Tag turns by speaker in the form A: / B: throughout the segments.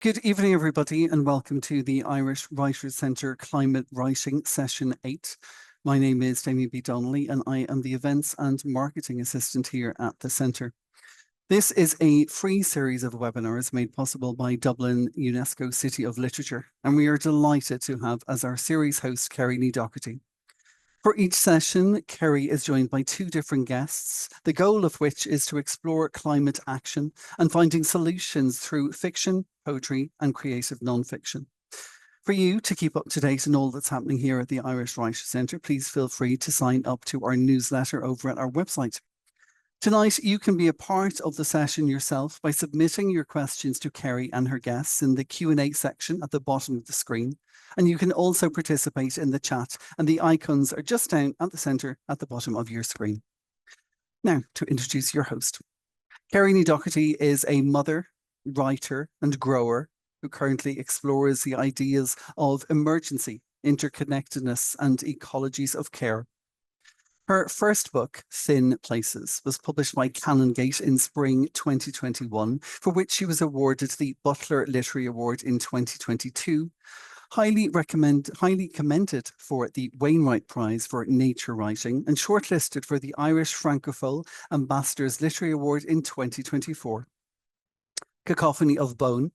A: Good evening, everybody, and welcome to the Irish Writers' Centre Climate Writing Session 8. My name is Damien B. Donnelly, and I am the Events and Marketing Assistant here at the Centre. This is a free series of webinars made possible by Dublin UNESCO City of Literature, and we are delighted to have as our series host Kerri Dochartaigh. For each session, Kerri is joined by two different guests, the goal of which is to explore climate action and finding solutions through fiction, poetry, and creative non-fiction. For you to keep up to date on all that's happening here at the Irish Writers' Centre, please feel free to sign up to our newsletter over at our website. Tonight, you can be a part of the session yourself by submitting your questions to Kerri and her guests in the Q&A section at the bottom of the screen. And you can also participate in the chat, and the icons are just down at the centre at the bottom of your screen. Now, to introduce your host. Kerri Dochartaigh is a mother, writer, and grower who currently explores the ideas of emergency, interconnectedness, and ecologies of care. Her first book, Thin Places, was published by Canongate in spring 2021, for which she was awarded the Butler Literary Award in 2022, highly commended for the Wainwright Prize for Nature Writing, and shortlisted for the Irish Francophonie Ambassadors Literary Award in 2024. Cacophony of Bone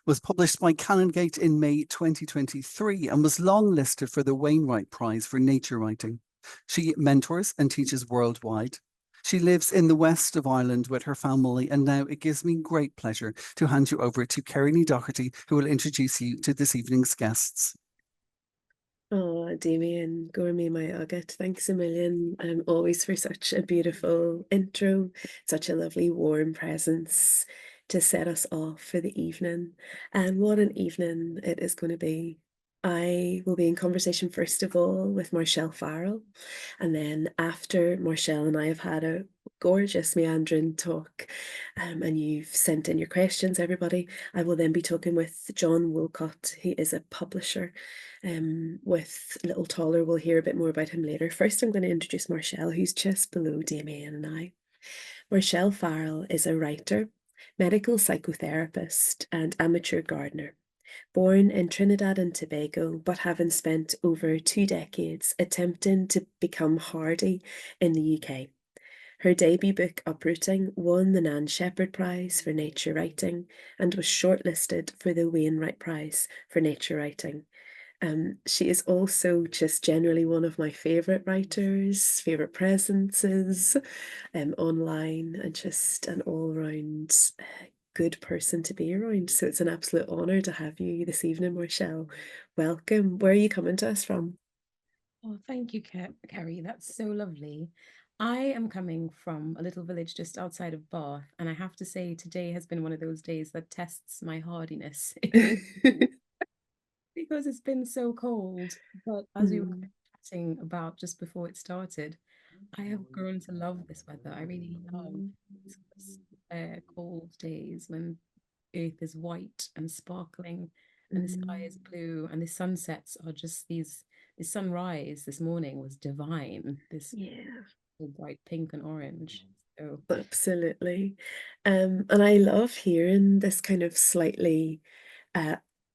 A: was published by Canongate in May 2023 and was longlisted for the Wainwright Prize for Nature Writing. She mentors and teaches worldwide. She lives in the west of Ireland with her family, and now it gives me great pleasure to hand you over to Kerri Dochartaigh, who will introduce you to this evening's guests.
B: Oh, Damien, Gourmet my agate. Thanks a million, always for such a beautiful intro, such a lovely warm presence to set us off for the evening. And what an evening it is going to be. I will be in conversation first of all with Marchelle Farrell, and then after Marchelle and I have had a gorgeous meandering talk, and you've sent in your questions, everybody, I will then be talking with Jon Woolcott. He is a publisher with Little Taller. We'll hear a bit more about him later. First, I'm going to introduce Marchelle, who's just below Damien and I. Marchelle Farrell is a writer, medical psychotherapist, and amateur gardener. Born in Trinidad and Tobago, but having spent over 2 decades attempting to become hardy in the UK. Her debut book, Uprooting, won the Nan Shepherd Prize for Nature Writing and was shortlisted for the Wainwright Prize for Nature Writing. She is also just generally one of my favourite writers, favourite presences online, and just an all-round good person to be around. So it's an absolute honour to have you this evening, Marchelle. Welcome. Where are you coming to us from?
C: Oh, thank you, Kerri. That's so lovely. I am coming from a little village just outside of Bath, and I have to say today has been one of those days that tests my hardiness because it's been so cold. But as we were chatting about just before it started, I have grown to love this weather. I really love these cold days when earth is white and sparkling and the sky is blue and the sunsets are just these. The sunrise this morning was divine. This bright pink and orange. So
B: Absolutely. And I love hearing this kind of slightly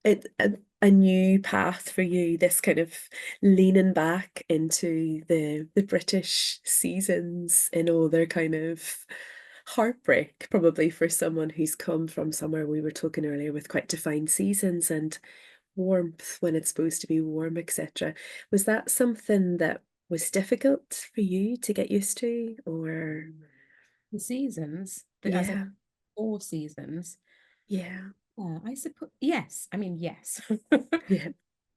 B: it a new path for you, this kind of leaning back into the British seasons in all their kind of heartbreak, probably for someone who's come from somewhere we were talking earlier with quite defined seasons and warmth when it's supposed to be warm, etc. Was that something that was difficult for you to get used to, or
C: the seasons, as in
B: yeah,
C: 4 seasons,
B: yeah,
C: I suppose yes. I mean yes.
B: yeah,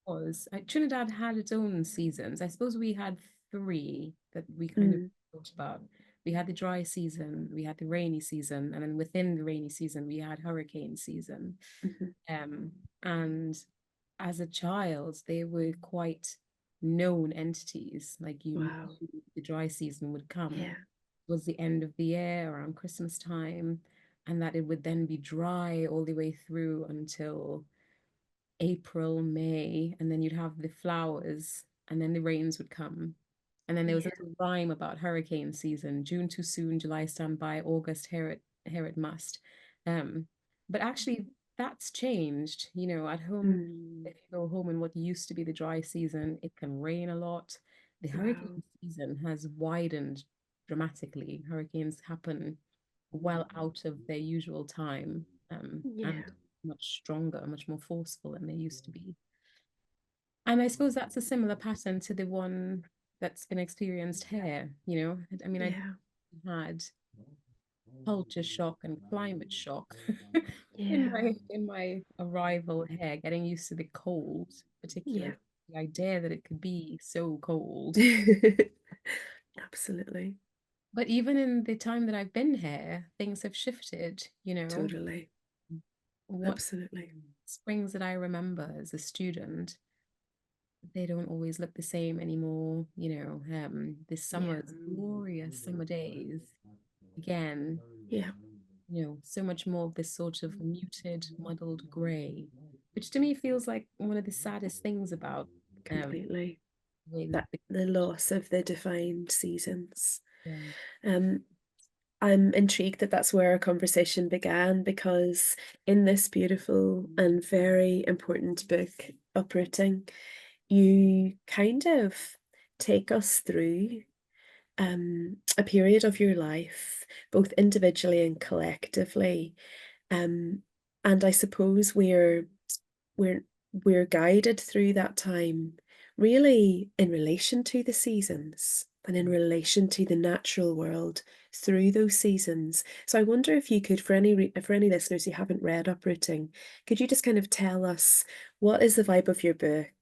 C: Was Trinidad had its own seasons. I suppose we had three that we kind of
B: mm,
C: talked about. We had the dry season, we had the rainy season, and then within the rainy season, we had hurricane season.
B: mhm.
C: And as a child, they were quite known entities. Like you
B: Wow,
C: knew the dry season would come
B: yeah,
C: was the end of the year around Christmas time, and that it would then be dry all the way through until April, May, and then you'd have the flowers, and then the rains would come. And then there was a
B: yeah,
C: little rhyme about hurricane season: June too soon, July stand by, August here it must. But actually, that's changed. You know, at home, if you go home in what used to be the dry season, it can rain a lot. The
B: Wow.
C: hurricane season has widened dramatically. Hurricanes happen well out of their usual time, and
B: Yeah.
C: much stronger, much more forceful than they used to be. And I suppose that's a similar pattern to the one that's been experienced here, you know. I mean, I
B: Yeah.
C: had culture shock and climate shock
B: Yeah.
C: in my arrival here, getting used to the cold,
B: Yeah.
C: particularly the idea that it could be so cold.
B: Absolutely.
C: But even in the time that I've been here, things have shifted, you know.
B: Totally.
C: What
B: Absolutely.
C: springs that I remember as a student, they don't always look the same anymore, you know. This
B: Yeah.
C: summer's glorious summer days again,
B: Yeah.
C: you know, so much more of this sort of muted, muddled grey, which to me feels like one of the saddest things about
B: Completely.
C: the way
B: That the loss of the defined seasons.
C: yeah.
B: Um, I'm intrigued that that's where our conversation began, because in this beautiful and very important book, Uprooting, you kind of take us through a period of your life, both individually and collectively. Um, and I suppose we're we're guided through that time really in relation to the seasons and in relation to the natural world through those seasons. So I wonder if you could, for for any listeners who haven't read Uprooting, could you just kind of tell us what is the vibe of your book,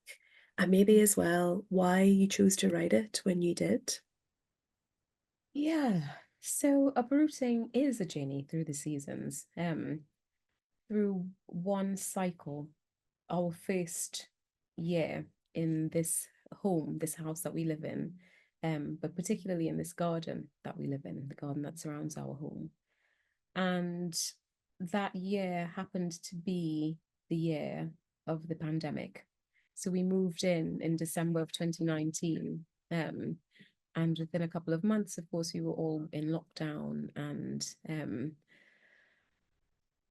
B: and maybe as well why you chose to write it when you did?
C: Yeah. So uprooting is a journey through the seasons, through one cycle, our first year in this home, this house that we live in, but particularly in this garden that we live in, the garden that surrounds our home. And that year happened to be the year of the pandemic. So we moved in December of 2019. And within a couple of months, of course, we were all in lockdown, and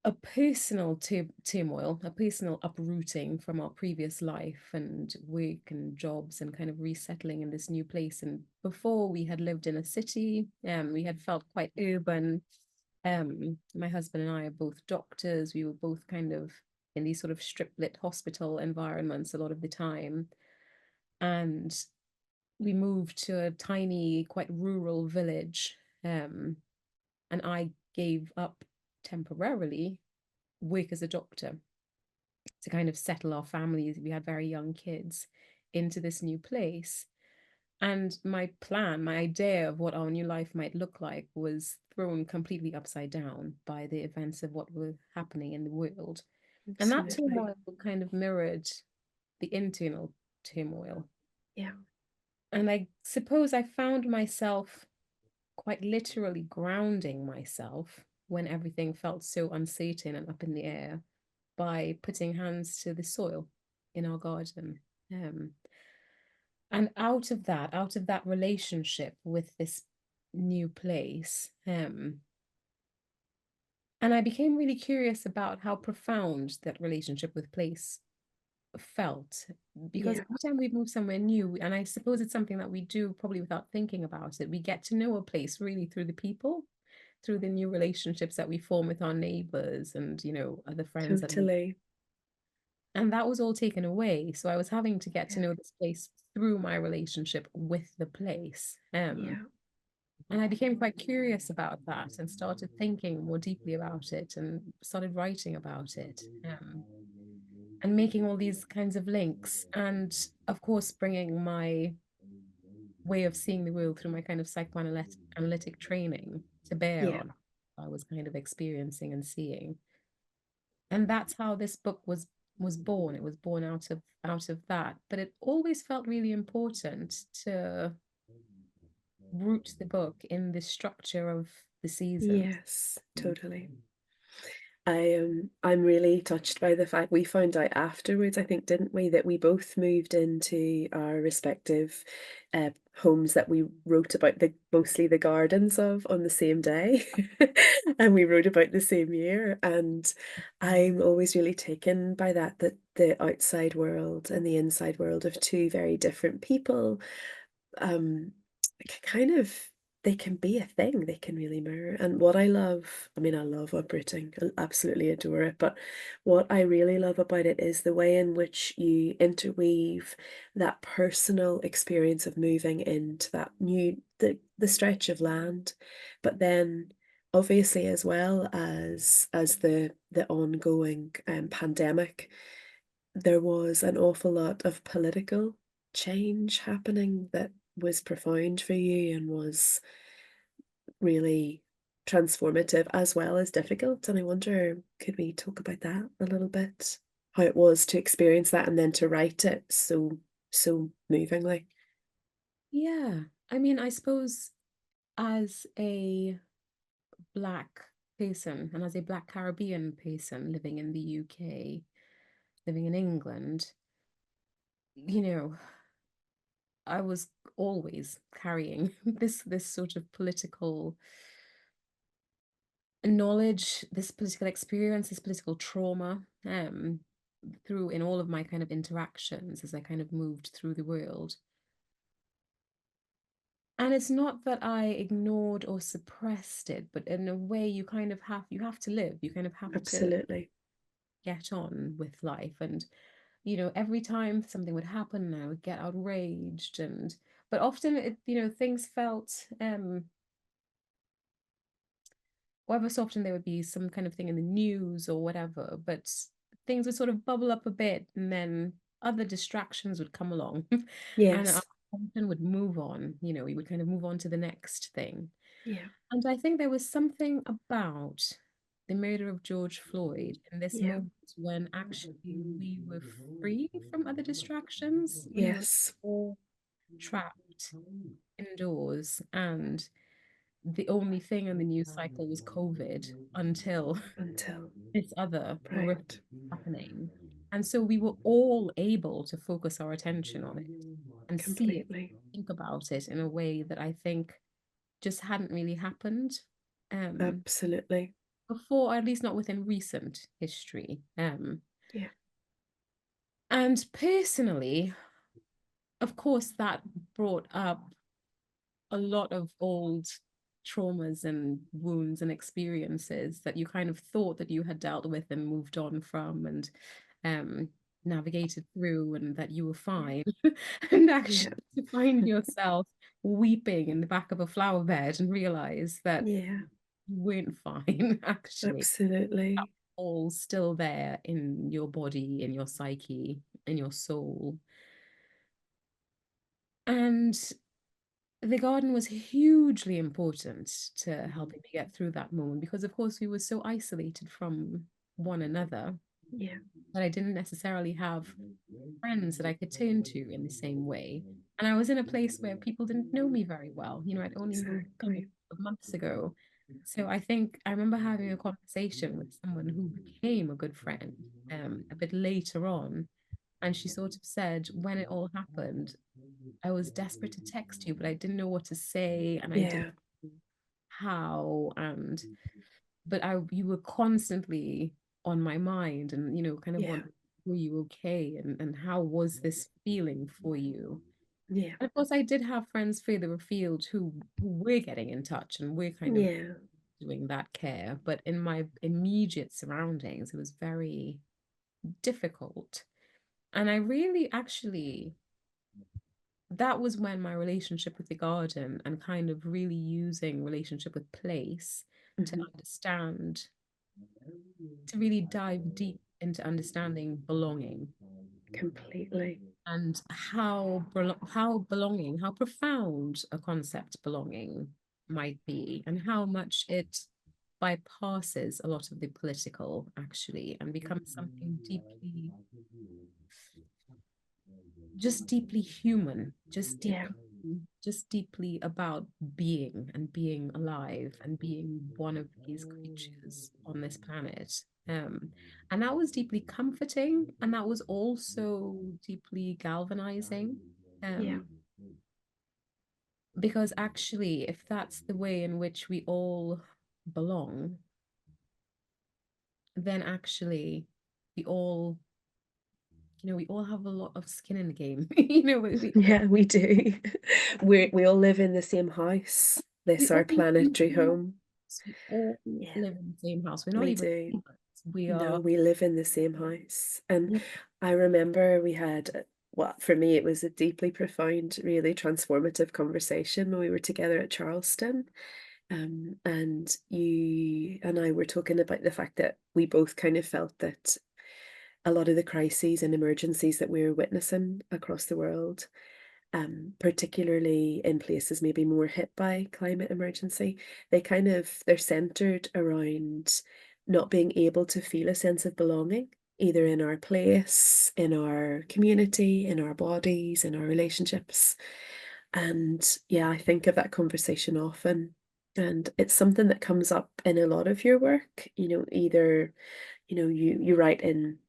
C: a personal turmoil, a personal uprooting from our previous life and work and jobs, and kind of resettling in this new place. And before, we had lived in a city, we had felt quite urban. My husband and I are both doctors. We were both kind of in these sort of strip-lit hospital environments a lot of the time. And we moved to a tiny, quite rural village. And I gave up temporarily work as a doctor to kind of settle our families. We had very young kids into this new place. And my plan, my idea of what our new life might look like was thrown completely upside down by the events of what were happening in the world. And that
B: Absolutely.
C: turmoil kind of mirrored the internal turmoil.
B: Yeah.
C: And I suppose I found myself quite literally grounding myself when everything felt so uncertain and up in the air by putting hands to the soil in our garden. Um, and out of that relationship with this new place, and I became really curious about how profound that relationship with place felt, because
B: Yeah.
C: every time we move somewhere new, and I suppose it's something that we do probably without thinking about it, we get to know a place really through the people, through the new relationships that we form with our neighbors and, you know, other friends that we,
B: Totally.
C: and that was all taken away. So I was having to get to
B: Yeah.
C: know this place through my relationship with the place.
B: Yeah.
C: And I became quite curious about that and started thinking more deeply about it and started writing about it, and making all these kinds of links. And of course, bringing my way of seeing the world through my kind of psychoanalytic training to bear
B: Yeah.
C: on what I was kind of experiencing and seeing. And that's how this book was born. It was born out of that. But it always felt really important to root the book in the structure of the seasons.
B: Yes, totally. I'm really touched by the fact we found out afterwards, I think, didn't we, that we both moved into our respective homes that we wrote about mostly the gardens of on the same day. And we wrote about the same year. And I'm always really taken by that the outside world and the inside world of two very different people, um, kind of, they can be a thing, they can really mirror. And what I love, I mean, I love uprooting, I absolutely adore it, but what I really love about it is the way in which you interweave that personal experience of moving into that the stretch of land, but then obviously as well as the ongoing pandemic, there was an awful lot of political change happening that was profound for you and was really transformative as well as difficult. And I wonder, could we talk about that a little bit? How it was to experience that and then to write it so movingly.
C: Yeah. I mean, I suppose as a Black person and as a Black Caribbean person living in the UK, living in England, you know, I was always carrying this sort of political knowledge, this political experience, this political trauma, through in all of my kind of interactions as I kind of moved through the world. And it's not that I ignored or suppressed it, but in a way you have to live. You kind of have to
B: Absolutely.
C: get on with life. And, every time something would happen, I would get outraged but often things felt whatever so often there would be some kind of thing in the news or whatever, but things would sort of bubble up a bit and then other distractions would come along and our
B: Yes.
C: attention would move on, we would kind of move on to the next thing.
B: Yeah.
C: And I think there was something about the murder of George Floyd in this
B: Yeah.
C: moment when actually we were free from other distractions,
B: Yes.
C: all trapped indoors and the only thing in the news cycle was COVID until
B: Until
C: this other horrific
B: right.
C: happening. And so we were all able to focus our attention on it and see it,
B: Completely.
C: think about it in a way that I think just hadn't really happened
B: Absolutely.
C: before, or at least not within recent history.
B: Yeah.
C: And personally, of course, that brought up a lot of old traumas and wounds and experiences that you kind of thought that you had dealt with and moved on from and um, navigated through and that you were fine. And
B: Yeah.
C: actually to find yourself weeping in the back of a flower bed and realize that
B: Yeah.
C: you weren't fine, actually.
B: Absolutely.
C: All still there in your body, in your psyche, in your soul. And the garden was hugely important to helping me get through that moment because, of course, we were so isolated from one another
B: Yeah.
C: that I didn't necessarily have friends that I could turn to in the same way. And I was in a place where people didn't know me very well. I'd only moved in a
B: Exactly.
C: couple of months ago. So I think I remember having a conversation with someone who became a good friend a bit later on. And she sort of said, when it all happened, I was desperate to text you, but I didn't know what to say and I didn't
B: Yeah.
C: know how. But you were constantly on my mind and, kind of
B: Yeah.
C: wondering, were you okay? And how was this feeling for you?
B: Yeah.
C: And of course, I did have friends further afield who were getting in touch and were kind of
B: Yeah.
C: doing that care. But in my immediate surroundings, it was very difficult. And I really actually that was when my relationship with the garden and kind of really using relationship with place to
B: Mhm.
C: understand, to really dive deep into understanding belonging
B: Completely.
C: and how belonging, how profound a concept belonging might be, and how much it bypasses a lot of the political actually and becomes something deeply just deeply human,
B: Yeah.
C: just deeply about being and being alive and being one of these creatures on this planet. And that was deeply comforting, and that was also deeply galvanizing.
B: Yeah.
C: Um, Because actually, if that's the way in which we all belong, then actually we all, we all have a lot of skin in the game.
B: Yeah, we do. We all live in the same house.
C: We
B: This our
C: all live in the
B: planetary
C: same
B: home.
C: house. We all
B: Yeah,
C: live in the same house. We're not
B: we
C: even
B: do.
C: neighbors. We
B: No,
C: are.
B: we live in the same house. And
C: Yeah.
B: I remember we had, well, for me, it was a deeply profound, really transformative conversation when we were together at Charleston. And you and I were talking about the fact that we both kind of felt that a lot of the crises and emergencies that we're witnessing across the world, particularly in places maybe more hit by climate emergency, they're centered around not being able to feel a sense of belonging, either in our place, in our community, in our bodies, in our relationships. And yeah, I think of that conversation often. And it's something that comes up in a lot of your work, either, you write in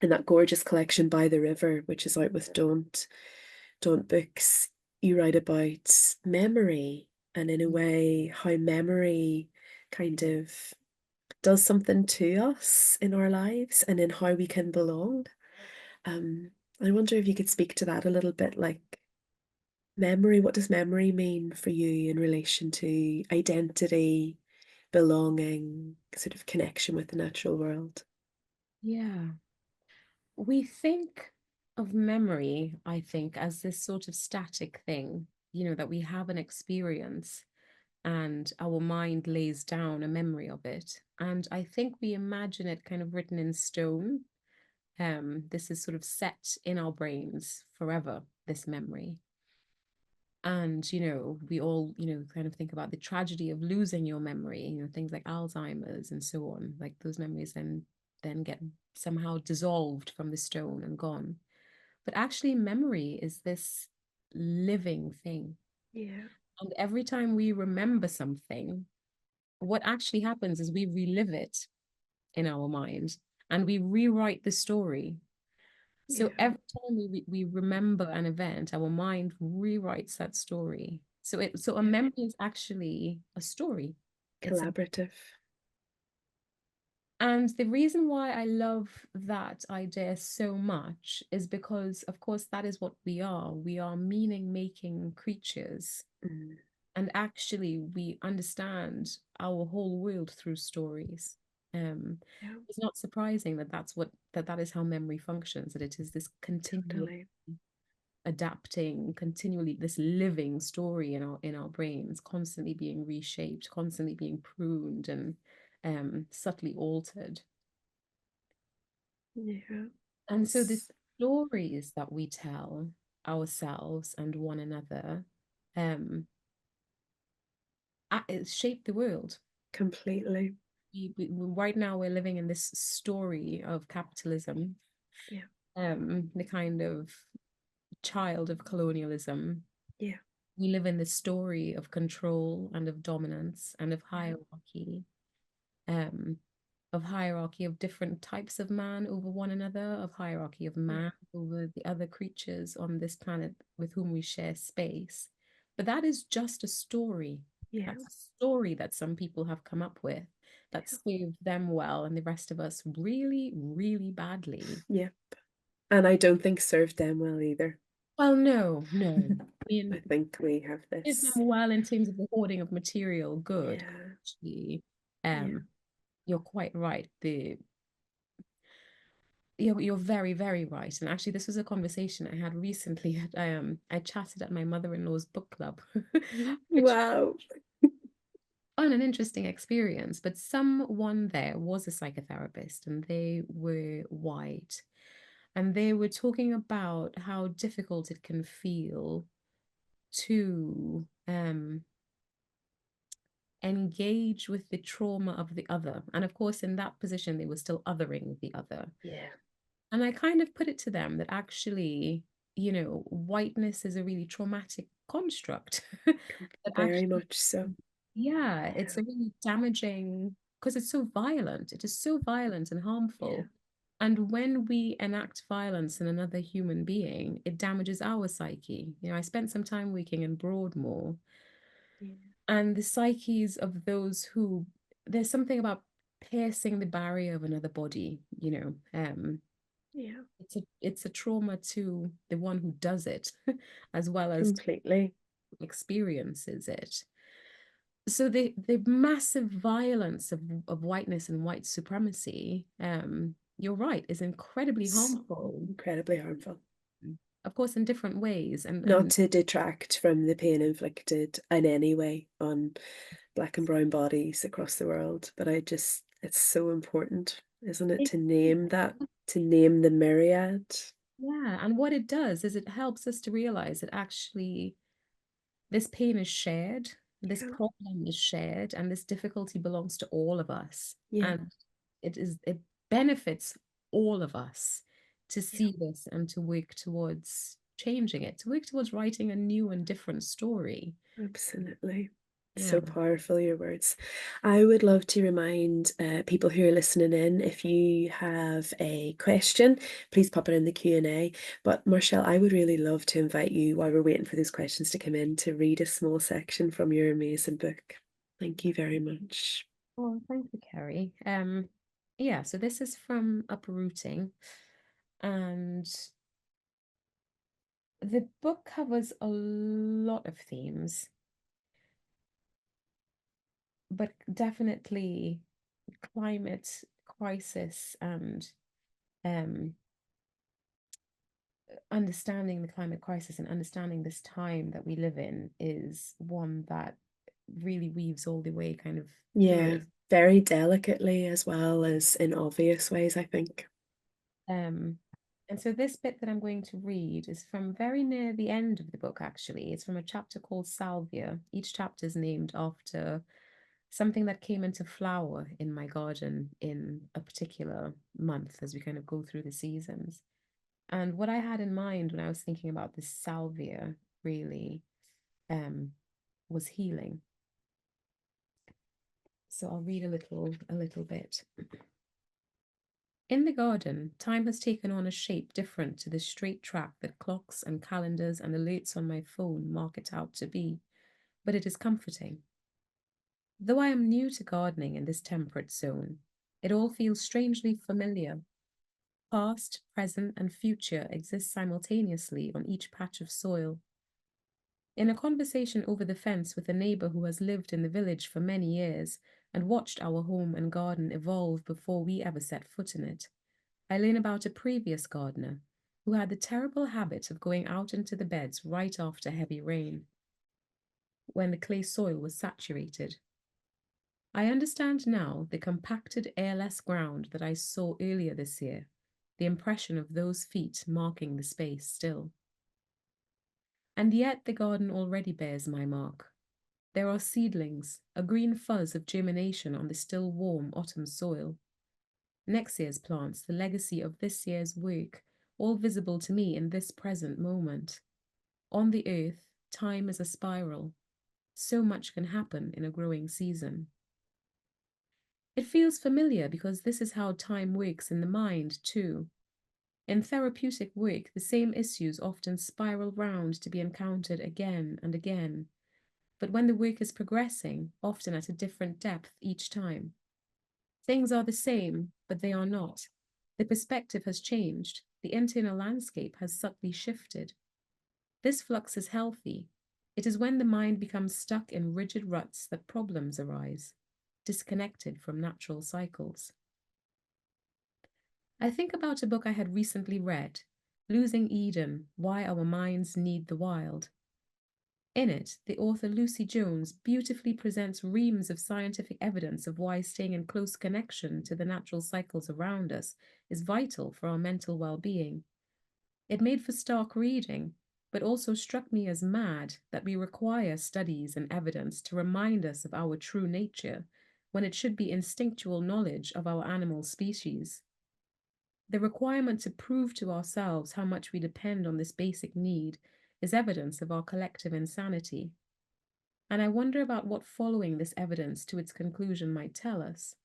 B: that gorgeous collection By the River, which is out with Don't Books, you write about memory and in a way how memory kind of does something to us in our lives and in how we can belong. I wonder if you could speak to that a little bit, like memory. What does memory mean for you in relation to identity, belonging, sort of connection with the natural world?
C: Yeah. We think of memory, I think, as this sort of static thing, that we have an experience and our mind lays down a memory of it. And I think we imagine it kind of written in stone. This is sort of set in our brains forever, this memory. And, we all, kind of think about the tragedy of losing your memory, things like Alzheimer's and so on. Like those memories then get somehow dissolved from the stone and gone. But actually, memory is this living thing.
B: Yeah.
C: And every time we remember something, what actually happens is we relive it in our mind and we rewrite the story. So
B: Yeah.
C: every time we remember an event, our mind rewrites that story. So a memory is actually a story.
B: Collaborative.
C: And the reason why I love that idea so much is because, of course, that is what we are. We are meaning-making creatures.
B: Mm.
C: And actually, we understand our whole world through stories. It's not surprising that is how memory functions, that it is this continual
B: Totally.
C: adapting, continually this living story in our brains, constantly being reshaped, constantly being pruned and subtly altered.
B: Yeah.
C: And so the stories that we tell ourselves and one another it shape the world.
B: Completely.
C: Right now we're living in this story of capitalism,
B: Yeah.
C: the kind of child of colonialism.
B: Yeah.
C: We live in the story of control and of dominance and of hierarchy, um, of hierarchy of different types of man over one another, of hierarchy of man over the other creatures on this planet with whom we share space. But that is just a story.
B: Yeah.
C: That's a story that some people have come up with that served them well and the rest of us really, really badly.
B: Yep. And I don't think served them well either.
C: Well, no. I mean,
B: I think we have
C: served them
B: this.
C: well in terms of the hoarding of material good.
B: Yeah.
C: Actually,
B: Yeah.
C: you're quite right. You're very, very right. And actually, this was a conversation I had recently. I chatted at my mother-in-law's book club, which
B: Wow.
C: was an interesting experience. But someone there was a psychotherapist, and they were white, and they were talking about how difficult it can feel to engage with the trauma of the other. And of course, in that position, they were still othering the other.
B: Yeah.
C: And I kind of put it to them that actually, whiteness is a really traumatic construct. That
B: Very
C: actually,
B: much so.
C: yeah, it's a really damaging because it's so violent. It is so violent and
B: Yeah.
C: harmful. And when we enact violence in another human being, it damages our psyche. You know, I spent some time working in Broadmoor, and the psyches of those who, there's something about piercing the barrier of another body, you know.
B: Yeah,
C: It's a trauma to the one who does it, as well as
B: completely.
C: experiences it. So the massive violence of whiteness and white supremacy, you're right, is incredibly harmful.
B: Incredibly harmful.
C: Of course, in different ways.
B: Not to detract from the pain inflicted in any way on Black and brown bodies across the world, but it's so important, isn't it, to name that, to name the myriad.
C: Yeah, and what it does is it helps us to realize that actually this pain is shared, this problem is shared, and this difficulty belongs to all of us.
B: Yeah.
C: And it benefits all of us to see this and to work towards changing it, to work towards writing a new and different story.
B: Absolutely.
C: Yeah.
B: So powerful, your words. I would love to remind people who are listening in, if you have a question, please pop it in the Q&A. But Marchelle, I would really love to invite you, while we're waiting for those questions to come in, to read a small section from your amazing book. Thank you very much.
C: Oh, thank you, Kerri. Yeah, so this is from Uprooting, and the book covers a lot of themes, but definitely climate crisis and understanding the climate crisis and understanding this time that we live in is one that really weaves all the way kind of through.
B: Very delicately as well as in obvious ways, I think.
C: And so this bit that I'm going to read is from very near the end of the book, actually. It's from a chapter called Salvia. Each chapter is named after something that came into flower in my garden in a particular month as we kind of go through the seasons. And what I had in mind when I was thinking about this salvia really was healing. So I'll read a little bit. In the garden, time has taken on a shape different to the straight track that clocks and calendars and alerts on my phone mark it out to be, but it is comforting. Though I am new to gardening in this temperate zone, it all feels strangely familiar. Past, present, and future exist simultaneously on each patch of soil. In a conversation over the fence with a neighbour who has lived in the village for many years and watched our home and garden evolve before we ever set foot in it, I learn about a previous gardener who had the terrible habit of going out into the beds right after heavy rain, when the clay soil was saturated. I understand now the compacted, airless ground that I saw earlier this year, the impression of those feet marking the space still. And yet the garden already bears my mark. There are seedlings, a green fuzz of germination on the still warm autumn soil. Next year's plants, the legacy of this year's work, all visible to me in this present moment. On the earth, time is a spiral. So much can happen in a growing season. It feels familiar because this is how time works in the mind, too. In therapeutic work, the same issues often spiral round to be encountered again and again. But when the work is progressing, often at a different depth each time. Things are the same, but they are not. The perspective has changed. The internal landscape has subtly shifted. This flux is healthy. It is when the mind becomes stuck in rigid ruts that problems arise, disconnected from natural cycles. I think about a book I had recently read, Losing Eden: Why Our Minds Need the Wild. In it, the author Lucy Jones beautifully presents reams of scientific evidence of why staying in close connection to the natural cycles around us is vital for our mental well-being. It made for stark reading, but also struck me as mad that we require studies and evidence to remind us of our true nature, when it should be instinctual knowledge of our animal species. The requirement to prove to ourselves how much we depend on this basic need is evidence of our collective insanity. And I wonder about what following this evidence to its conclusion might tell us.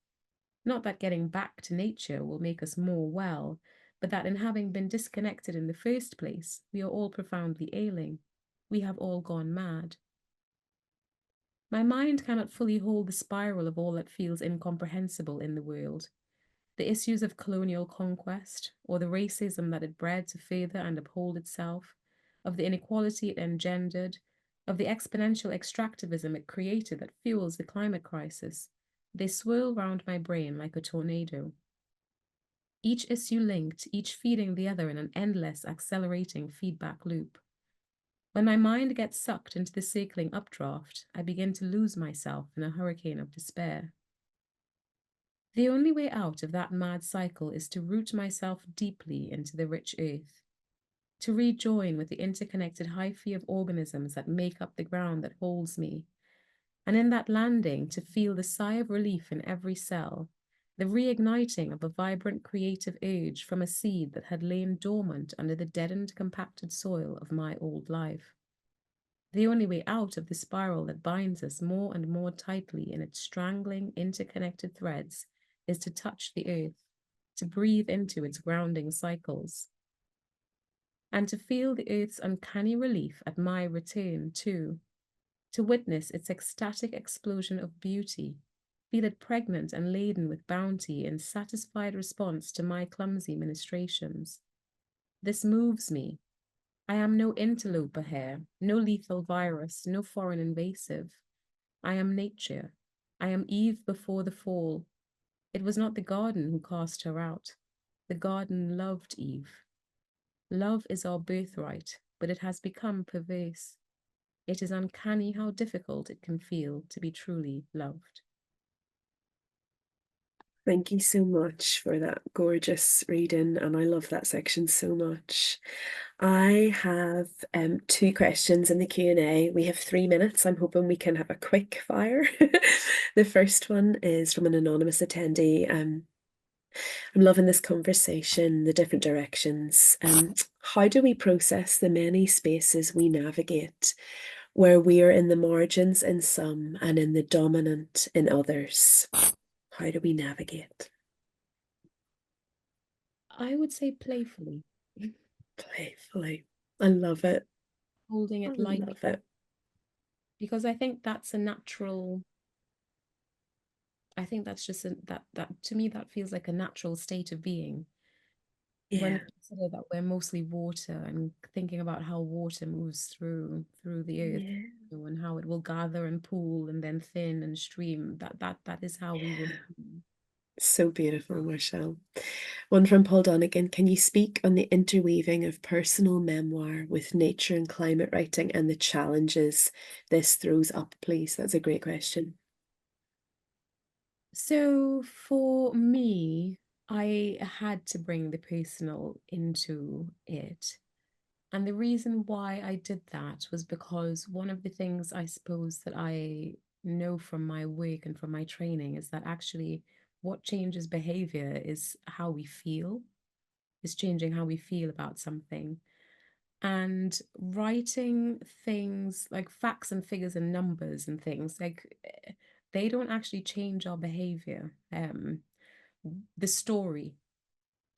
C: Not that getting back to nature will make us more well, but that in having been disconnected in the first place, we are all profoundly ailing. We have all gone mad. My mind cannot fully hold the spiral of all that feels incomprehensible in the world. The issues of colonial conquest, or the racism that it bred to further and uphold itself, of the inequality it engendered, of the exponential extractivism it created that fuels the climate crisis, they swirl round my brain like a tornado. Each issue linked, each feeding the other in an endless, accelerating feedback loop. When my mind gets sucked into the circling updraft, I begin to lose myself in a hurricane of despair. The only way out of that mad cycle is to root myself deeply into the rich earth, to rejoin with the interconnected hyphae of organisms that make up the ground that holds me, and in that landing to feel the sigh of relief in every cell, the reigniting of a vibrant creative urge from a seed that had lain dormant under the deadened, compacted soil of my old life. The only way out of the spiral that binds us more and more tightly in its strangling, interconnected threads is to touch the earth, to breathe into its grounding cycles, and to feel the earth's uncanny relief at my return too, to witness its ecstatic explosion of beauty, feel it pregnant and laden with bounty in satisfied response to my clumsy ministrations. This moves me. I am no interloper here, no lethal virus, no foreign invasive. I am nature. I am Eve before the fall. It was not the garden who cast her out. The garden loved Eve. Love is our birthright, but it has become perverse. It is uncanny how difficult it can feel to be truly loved.
B: Thank you so much for that gorgeous reading, and I love that section so much. I have 2 questions in the Q&A. We have 3 minutes. I'm hoping we can have a quick fire. The first one is from an anonymous attendee. I'm loving this conversation, the different directions. How do we process the many spaces we navigate, where we are in the margins in some and in the dominant in others? How do we navigate?
C: I would say playfully.
B: Playfully. I love it.
C: Holding
B: I
C: it lightly.
B: love it.
C: Because I think that's a natural, I think that's just that to me that feels like a natural state of being. When
B: Yeah.
C: we consider that we're mostly water and thinking about how water moves through the earth,
B: Yeah.
C: and how it will gather and pool and then thin and stream, that is how we will be.
B: So beautiful, Marchelle. One from Paul Donegan. Can you speak on the interweaving of personal memoir with nature and climate writing and the challenges this throws up, please? That's a great question.
C: So for me, I had to bring the personal into it. And the reason why I did that was because one of the things I suppose that I know from my work and from my training is that actually what changes behavior is how we feel, is changing how we feel about something. And writing things like facts and figures and numbers and things like they don't actually change our behavior. The story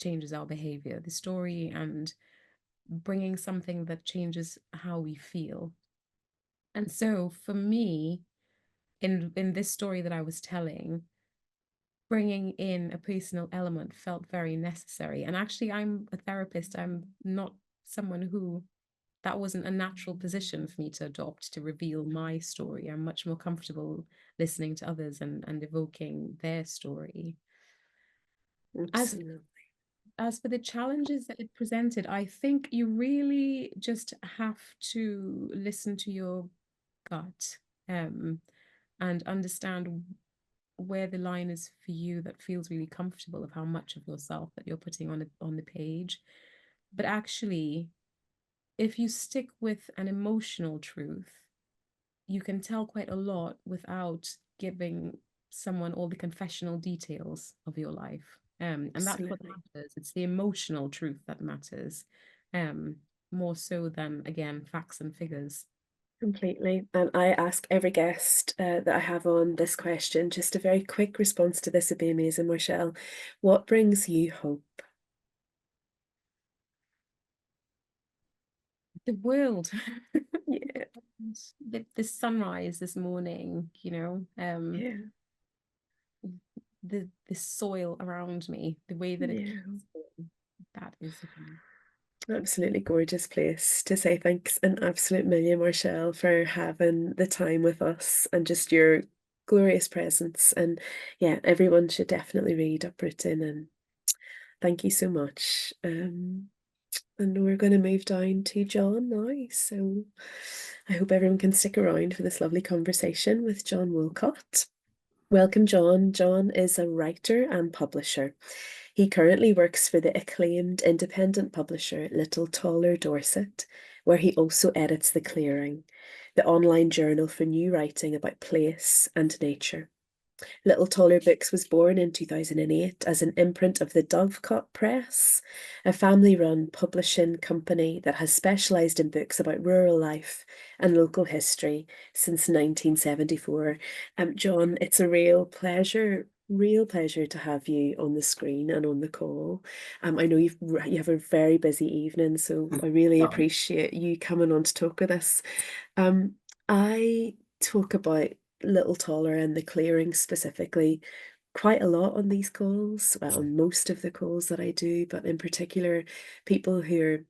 C: changes our behavior, the story and bringing something that changes how we feel. And so for me, in this story that I was telling, bringing in a personal element felt very necessary. And actually, I'm a therapist. I'm not someone who that wasn't a natural position for me to adopt to reveal my story. I'm much more comfortable listening to others and evoking their story.
B: Absolutely.
C: As for the challenges that it presented, I think you really just have to listen to your gut, and understand where the line is for you that feels really comfortable of how much of yourself that you're putting on the page. But actually, if you stick with an emotional truth, you can tell quite a lot without giving someone all the confessional details of your life. And that's what
B: Absolutely.
C: matters. It's the emotional truth that matters, more so than, again, facts and figures.
B: Completely. And I ask every guest that I have on this question, just a very quick response to this would be amazing, Marchelle. What brings you hope?
C: The world.
B: Yeah,
C: The sunrise this morning,
B: yeah,
C: the soil around me, the way that it
B: yeah.
C: keeps going, that is
B: Absolutely gorgeous place to say thanks an absolute million, Marchelle, for having the time with us and just your glorious presence. And yeah, everyone should definitely read Uprooting, and thank you so much. And we're going to move down to Jon now. So I hope everyone can stick around for this lovely conversation with Jon Woolcott. Welcome, Jon. Jon is a writer and publisher. He currently works for the acclaimed independent publisher Little Taller Dorset, where he also edits The Clearing, the online journal for new writing about place and nature. Little Taller Books was born in 2008 as an imprint of the Dovecot Press, a family-run publishing company that has specialised in books about rural life and local history since 1974. Jon, it's a real pleasure to have you on the screen and on the call. I know you have a very busy evening, so I really
D: Yeah.
B: appreciate you coming on to talk with us. I talk about Little Taller and The Clearing specifically quite a lot on these calls, well, on most of the calls that I do, but in particular, people who are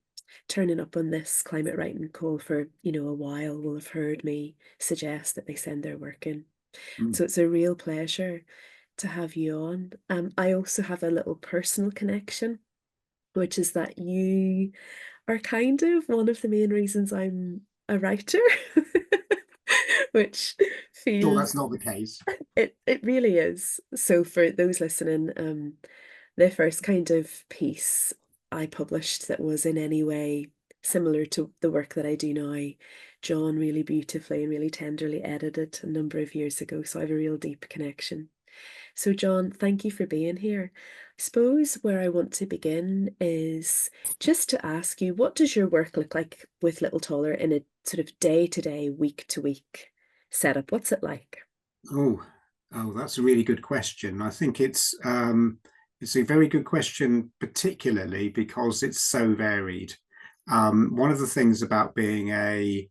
B: turning up on this climate writing call for, a while will have heard me suggest that they send their work in. So it's a real pleasure to have you on. I also have a little personal connection, which is that you are kind of one of the main reasons I'm a writer, which
D: Sure, that's
B: feels
D: not the case.
B: it really is. So for those listening, the first kind of piece I published that was in any way similar to the work that I do now, Jon really beautifully and really tenderly edited a number of years ago. So I have a real deep connection. So, Jon, thank you for being here. I suppose where I want to begin is just to ask you, what does your work look like with Little Taller in a sort of day-to-day, week-to-week setup? What's it like?
D: Oh, that's a really good question. I think it's a very good question, particularly because it's so varied. One of the things about being a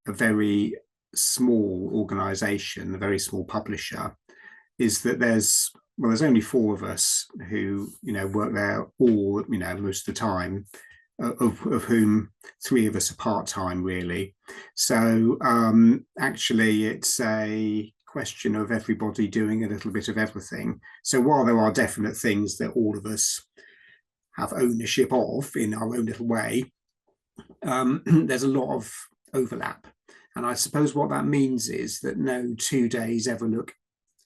D: very small organization, a very small publisher, is that there's only four of us who work there all most of the time, of whom three of us are part-time really. So actually it's a question of everybody doing a little bit of everything. So while there are definite things that all of us have ownership of in our own little way, there's a lot of overlap. And I suppose what that means is that no 2 days ever look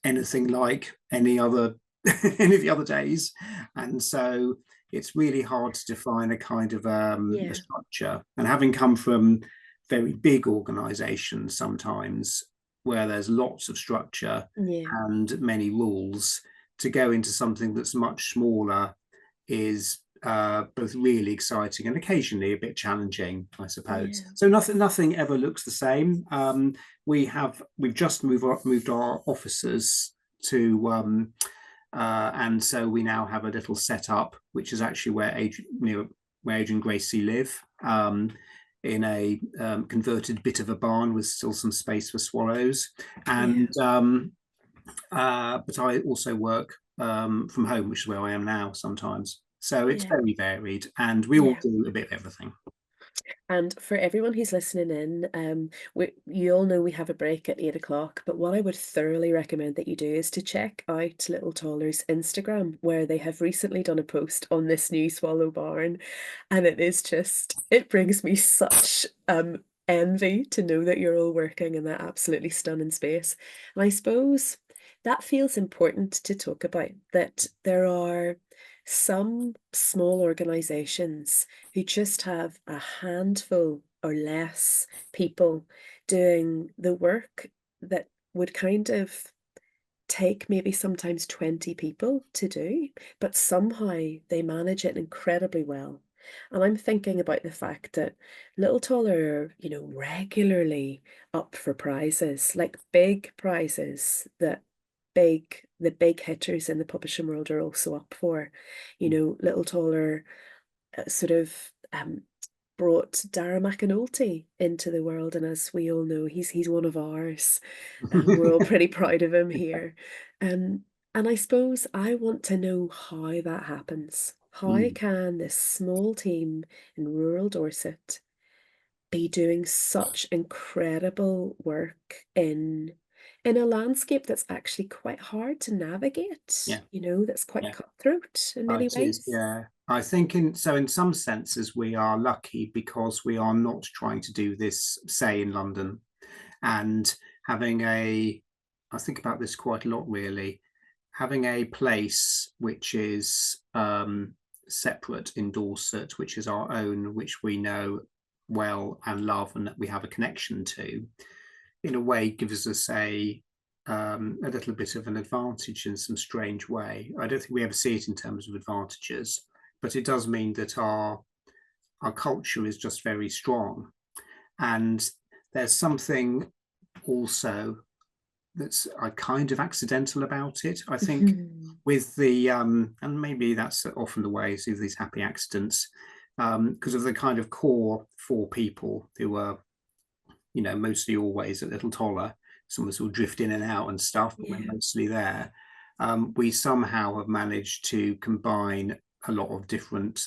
D: anything like any of the other days. And so it's really hard to define a kind of a structure. And having come from very big organizations sometimes where there's lots of structure and many rules, to go into something that's much smaller is both really exciting and occasionally a bit challenging, I suppose. So nothing ever looks the same. We've just moved our offices to and so we now have a little setup which is actually where Adrian and Gracie live, in a converted bit of a barn with still some space for swallows. And but I also work from home, which is where I am now sometimes. So it's very varied, and we all do a bit of everything.
B: And for everyone who's listening in, you all know we have a break at 8 o'clock, but what I would thoroughly recommend that you do is to check out Little Taller's Instagram, where they have recently done a post on this new swallow barn. And it brings me such envy to know that you're all working in that absolutely stunning space. And I suppose that feels important to talk about, that there are some small organizations who just have a handful or less people doing the work that would kind of take maybe sometimes 20 people to do, but somehow they manage it incredibly well. And I'm thinking about the fact that Little Tall are, regularly up for prizes, like big prizes that the big hitters in the publishing world are also up for. Little Tall are sort of brought Dara McAnulty into the world, and as we all know, he's one of ours. We're all pretty proud of him here. And I suppose I want to know how that happens. How can this small team in rural Dorset be doing such incredible work in a landscape that's actually quite hard to navigate, that's quite cutthroat in many
D: It
B: ways?
D: is, yeah. I think in some senses we are lucky because we are not trying to do this, say, in London, and having I think about this quite a lot, really, having a place which is separate in Dorset, which is our own, which we know well and love and that we have a connection to, in a way gives us a little bit of an advantage in some strange way. I don't think we ever see it in terms of advantages, but it does mean that our culture is just very strong. And there's something also that's kind of accidental about it, I think, with the and maybe that's often the way through these happy accidents, because of the kind of core 4 people who are, mostly always a little taller. Some of us will drift in and out and stuff, but we're mostly there. We somehow have managed to combine a lot of different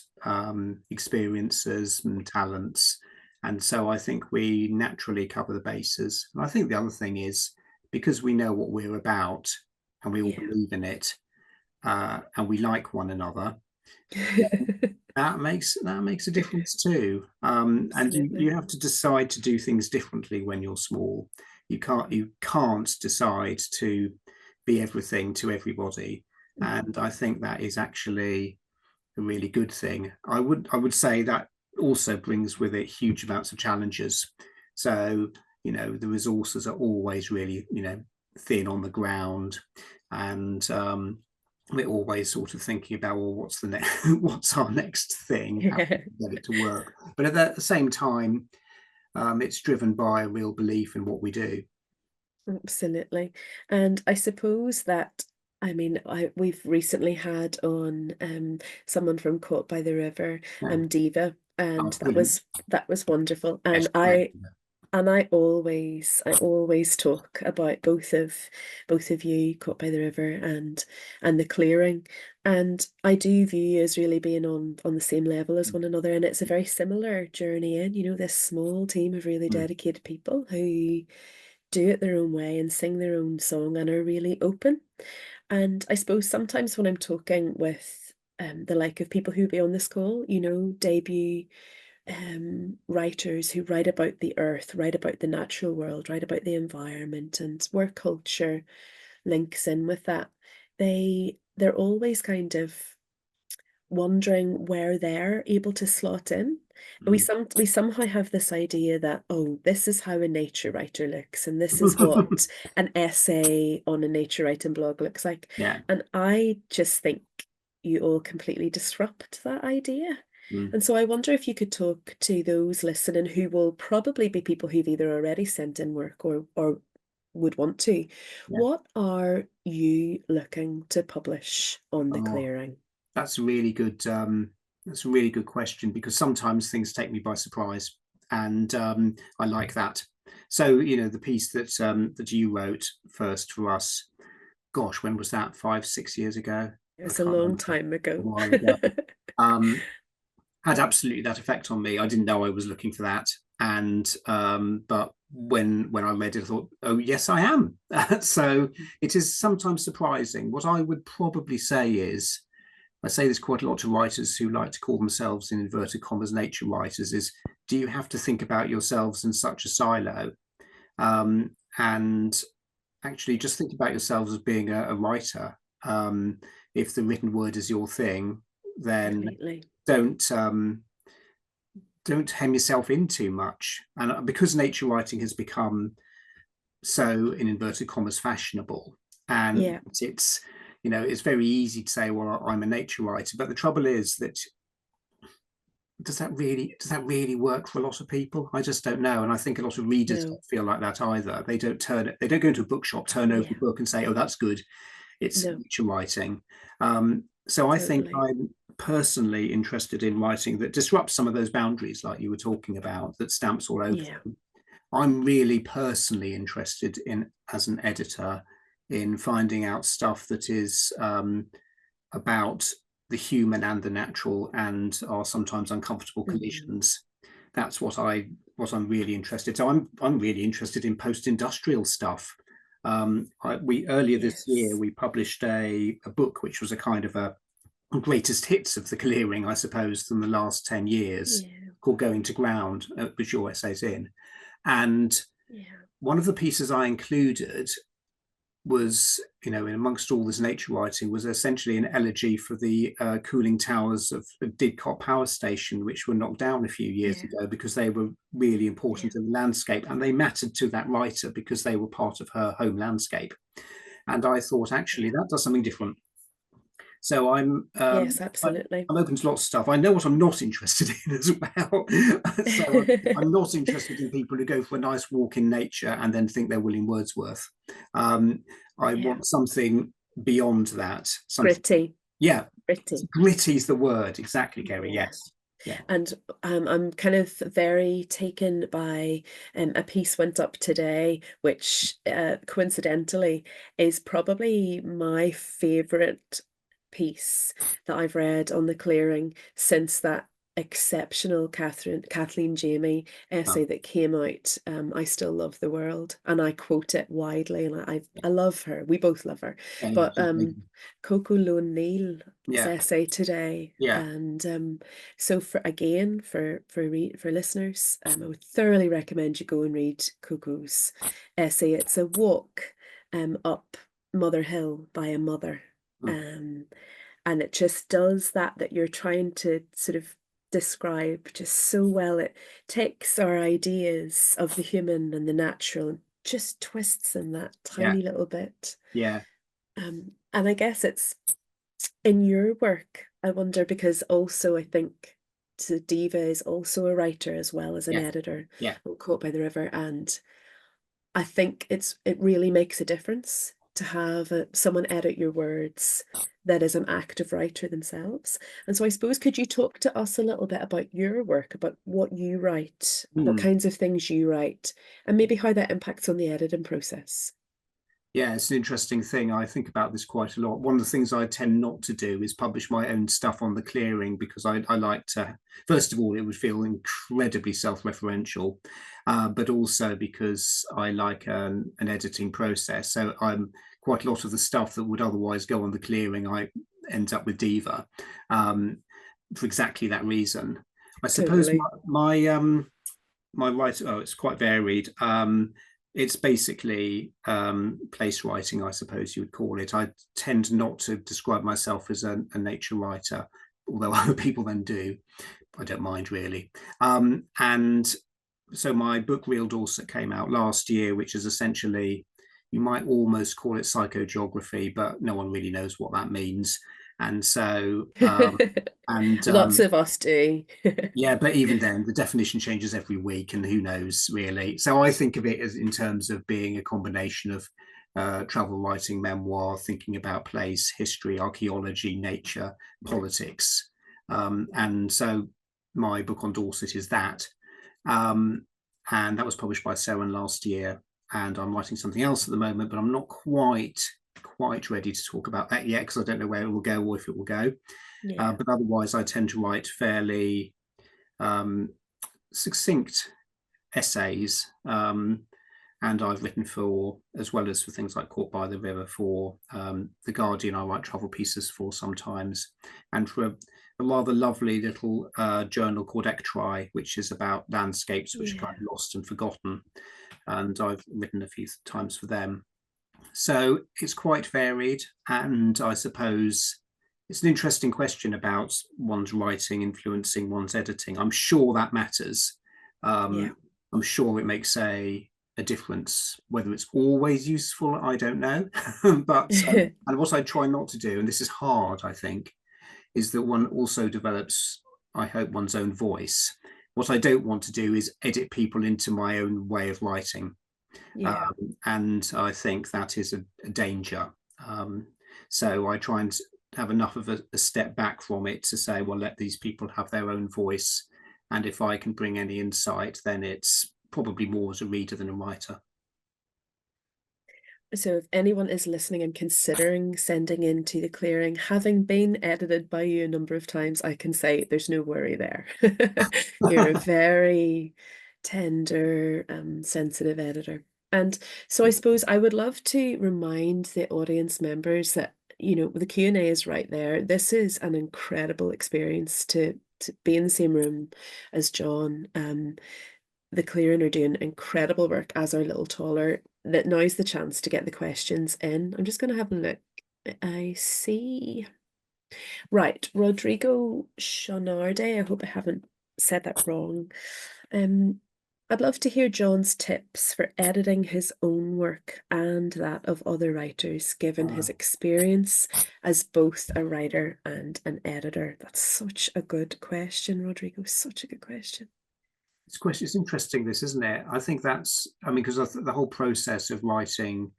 D: experiences and talents, and so I think we naturally cover the bases. And I think the other thing is, because we know what we're about and we all believe in it, and we like one another, that makes a difference too. And you have to decide to do things differently when you're small. You can't decide to be everything to everybody, and I think that is actually a really good thing. I would say that also brings with it huge amounts of challenges. So the resources are always really thin on the ground, and we're always sort of thinking about, well, what's the next what's our next thing, how can we get it to work. But at the same time, it's driven by a real belief in what we do.
B: Absolutely. And I suppose that, we've recently had on someone from Caught by the River, Diva, and that was wonderful. And I always talk about both of you, Caught by the River and the Clearing, and I do view you as really being on the same level as one another, and it's a very similar journey in, this small team of really dedicated people who do it their own way and sing their own song and are really open. And I suppose sometimes when I'm talking with the like of people who be on this call, debut writers who write about the earth, write about the natural world, write about the environment, and where culture links in with that, they're always kind of wondering where they're able to slot in. And we somehow have this idea that, oh, this is how a nature writer looks, and this is what an essay on a nature writing blog looks like. And I just think you all completely disrupt that idea. And so I wonder if you could talk to those listening who will probably be people who've either already sent in work or would want to. What are you looking to publish on the Clearing?
D: That's a really good question, because sometimes things take me by surprise, and I like that. So the piece that you wrote first for us, gosh, when was that? 5-6 years ago?
B: It was a long time ago.
D: A while ago. Had absolutely that effect on me. I didn't know I was looking for that, and but when I read it, I thought, oh yes, I am. So it is sometimes surprising. What I would probably say is, I say this quite a lot to writers who like to call themselves, in inverted commas, nature writers, is, do you have to think about yourselves in such a silo? And actually just think about yourselves as being a writer. If the written word is your thing, then don't hem yourself in too much. And because nature writing has become so, in inverted commas, fashionable, and it's it's very easy to say, well, I'm a nature writer, but the trouble is that does that really work for a lot of people? I just don't know. And I think a lot of readers don't feel like that either. They don't go into a bookshop, turn over the book and say, oh, that's good. It's nature writing. So I think I'm personally interested in writing that disrupts some of those boundaries, like you were talking about, that stamps all over them. I'm really personally interested in, as an editor, in finding out stuff that is about the human and the natural and are sometimes uncomfortable collisions. That's what I'm really interested. So I'm really interested in post-industrial stuff. Earlier this year we published a book which was a kind of a greatest hits of the clearing, I suppose, from the last 10 years, called Going to Ground, which your essay's in. And one of the pieces I included was, in amongst all this nature writing, was essentially an elegy for the cooling towers of the Didcot power station, which were knocked down a few years ago because they were really important in the landscape, and they mattered to that writer because they were part of her home landscape. And I thought, actually, that does something different. So I'm
B: yes, absolutely.
D: I'm open to lots of stuff. I know what I'm not interested in as well. So I'm not interested in people who go for a nice walk in nature and then think they're William Wordsworth. I want something beyond that.
B: Gritty.
D: Yeah.
B: Gritty.
D: Gritty is the word. Exactly, Kerri. Yes. Yeah.
B: And I'm kind of very taken by a piece went up today, which coincidentally is probably my favourite piece that I've read on the clearing since that exceptional Kathleen Jamie essay that came out, I Still Love the World, and I quote it widely, and I love her. We both love her. But Coco Lone Neal's essay today, and so for listeners, I would thoroughly recommend you go and read Coco's essay. It's a walk up Mother Hill by a mother. And it just does that you're trying to sort of describe just so well. It takes our ideas of the human and the natural and just twists them that tiny little bit. And I guess it's in your work, I wonder, because also I think Diva is also a writer as well as an editor on Caught by the River, and I think it really makes a difference to have someone edit your words that is an active writer themselves. And so I suppose, could you talk to us a little bit about your work, about what you write, what kinds of things you write, and maybe how that impacts on the editing process?
D: Yeah, it's an interesting thing. I think about this quite a lot. One of the things I tend not to do is publish my own stuff on the clearing, because I like to, first of all, it would feel incredibly self-referential, but also because I like an editing process. So I'm quite a lot of the stuff that would otherwise go on the clearing, I end up with Diva for exactly that reason. I suppose my writing, it's quite varied. It's basically place writing, I suppose you would call it. I tend not to describe myself as a nature writer, although other people then do. I don't mind, really. And so my book Real Dorset came out last year, which is essentially, you might almost call it psychogeography, but no one really knows what that means. And so
B: lots of us do.
D: Yeah, but even then the definition changes every week, and who knows, really. So I think of it as in terms of being a combination of travel writing, memoir, thinking about place, history, archaeology, nature, politics, and so my book on Dorset is that, and that was published by Seren last year, and I'm writing something else at the moment, but I'm not quite ready to talk about that yet, because I don't know where it will go or if it will go. But otherwise I tend to write fairly succinct essays, and I've written for, as well as for things like Caught by the River, for The Guardian, I write travel pieces for sometimes, and for a rather lovely little journal called Ecologies, which is about landscapes which are kind of lost and forgotten, and I've written a few times for them. So it's quite varied, and I suppose it's an interesting question about one's writing influencing one's editing. I'm sure that matters. I'm sure it makes a difference. Whether it's always useful, I don't know. But and what I try not to do, and this is hard, I think, is that one also develops I hope, one's own voice. What I don't want to do is edit people into my own way of writing.
B: Yeah.
D: And I think that is a danger. So I try and have enough of a step back from it to say, well, let these people have their own voice. And if I can bring any insight, then it's probably more as a reader than a writer.
B: So if anyone is listening and considering sending into the clearing, having been edited by you a number of times, I can say there's no worry there. You're a very tender, sensitive editor. And so I suppose I would love to remind the audience members that, you know, the Q&A is right there. This is an incredible experience to be in the same room as Jon. The Clearing are doing incredible work, as our little taller. That now's the chance to get the questions in. I'm just going to have a look. I see. Right, Rodrigo Shonarde. I hope I haven't said that wrong. I'd love to hear Jon's tips for editing his own work and that of other writers, given his experience as both a writer and an editor. That's such a good question, Rodrigo. Such a good question.
D: It's interesting, this, isn't it? I think that's, I mean, because the whole process of writing,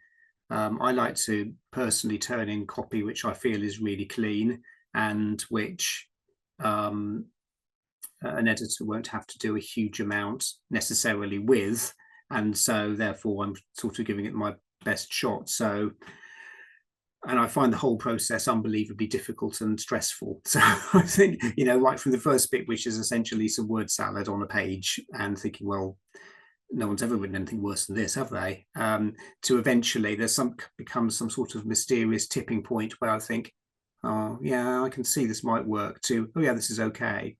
D: I like to personally turn in copy which I feel is really clean and which an editor won't have to do a huge amount necessarily with, and so therefore I'm sort of giving it my best shot. So, and I find the whole process unbelievably difficult and stressful. So I think, you know, right from the first bit, which is essentially some word salad on a page, and thinking, well, no one's ever written anything worse than this, have they? To eventually becomes some sort of mysterious tipping point where I think, oh yeah, I can see this might work, to, oh yeah, this is okay.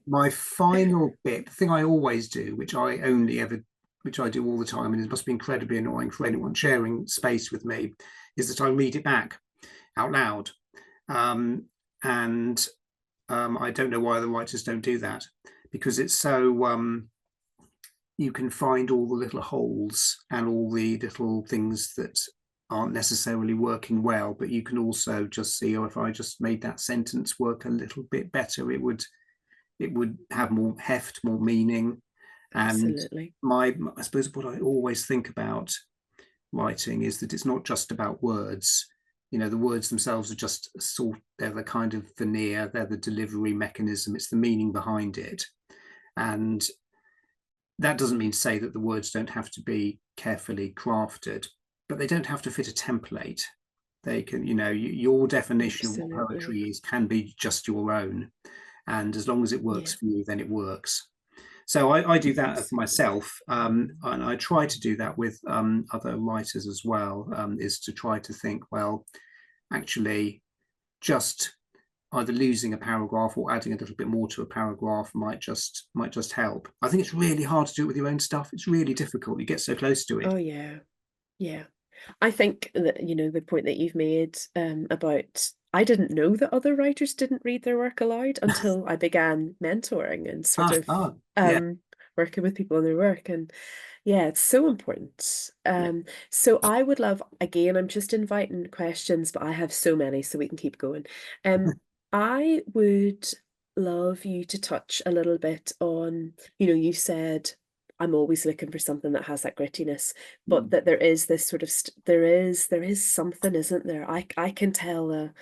D: My final bit, the thing I always do, which I do all the time, and it must be incredibly annoying for anyone sharing space with me, is that I read it back out loud. I don't know why the writers don't do that, because it's so, you can find all the little holes and all the little things that aren't necessarily working well, but you can also just see, oh, if I just made that sentence work a little bit better, it would have more heft, more meaning. And
B: Absolutely.
D: I suppose what I always think about writing is that it's not just about words. You know, the words themselves are just they're the kind of veneer, they're the delivery mechanism, it's the meaning behind it. And that doesn't mean to say that the words don't have to be carefully crafted, but they don't have to fit a template. They can, you know, your definition of what poetry is can be just your own. And as long as it works for you, then it works. So I do that of myself, and I try to do that with other writers as well, is to try to think, well, actually, just either losing a paragraph or adding a little bit more to a paragraph might just help. I think it's really hard to do it with your own stuff. It's really difficult. You get so close to it.
B: Oh yeah, yeah. I think that, you know, the point that you've made about, I didn't know that other writers didn't read their work aloud until I began mentoring and sort of working with people on their work. And yeah, it's so important. So I would love, again, I'm just inviting questions, but I have so many, so we can keep going. I would love you to touch a little bit on, you know, you said, I'm always looking for something that has that grittiness, but that there is this sort of there is something, isn't there? I can tell a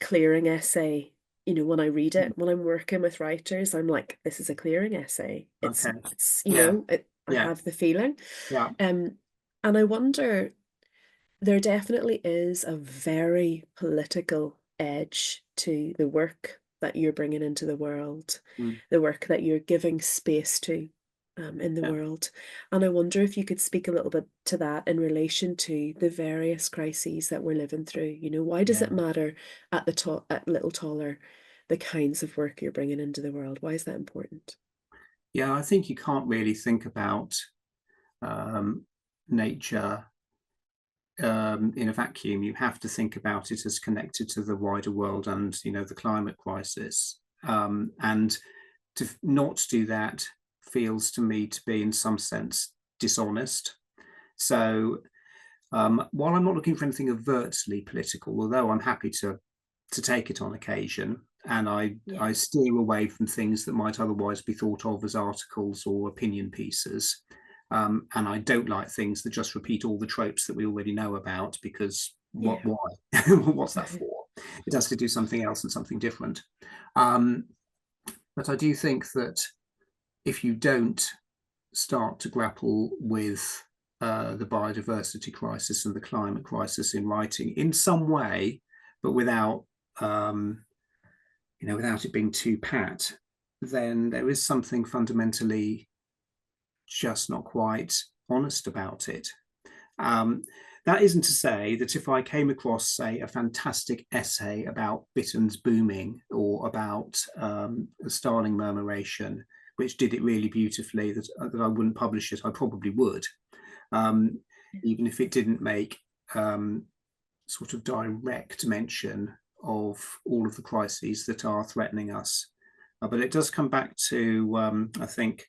B: clearing essay, you know, when I read it. When I'm working with writers, I'm like, this is a clearing essay. It's you know, I have the feeling. And I wonder, there definitely is a very political edge to the work that you're bringing into the world, the work that you're giving space to in the world. And I wonder if you could speak a little bit to that in relation to the various crises that we're living through. You know, why does it matter at the top, at Little Taller, the kinds of work you're bringing into the world? Why is that important?
D: Yeah, I think you can't really think about nature in a vacuum. You have to think about it as connected to the wider world and, you know, the climate crisis. And to not do that feels to me to be in some sense dishonest. So while I'm not looking for anything overtly political, although I'm happy to take it on occasion, and I steer away from things that might otherwise be thought of as articles or opinion pieces. And I don't like things that just repeat all the tropes that we already know about, because why? What's that for? It has to do something else and something different. But I do think that if you don't start to grapple with the biodiversity crisis and the climate crisis in writing in some way, but without without it being too pat, then there is something fundamentally just not quite honest about it. That isn't to say that if I came across, say, a fantastic essay about bitterns booming, or about the starling murmuration, which did it really beautifully, that I wouldn't publish it. I probably would, even if it didn't make sort of direct mention of all of the crises that are threatening us. But it does come back to, I think,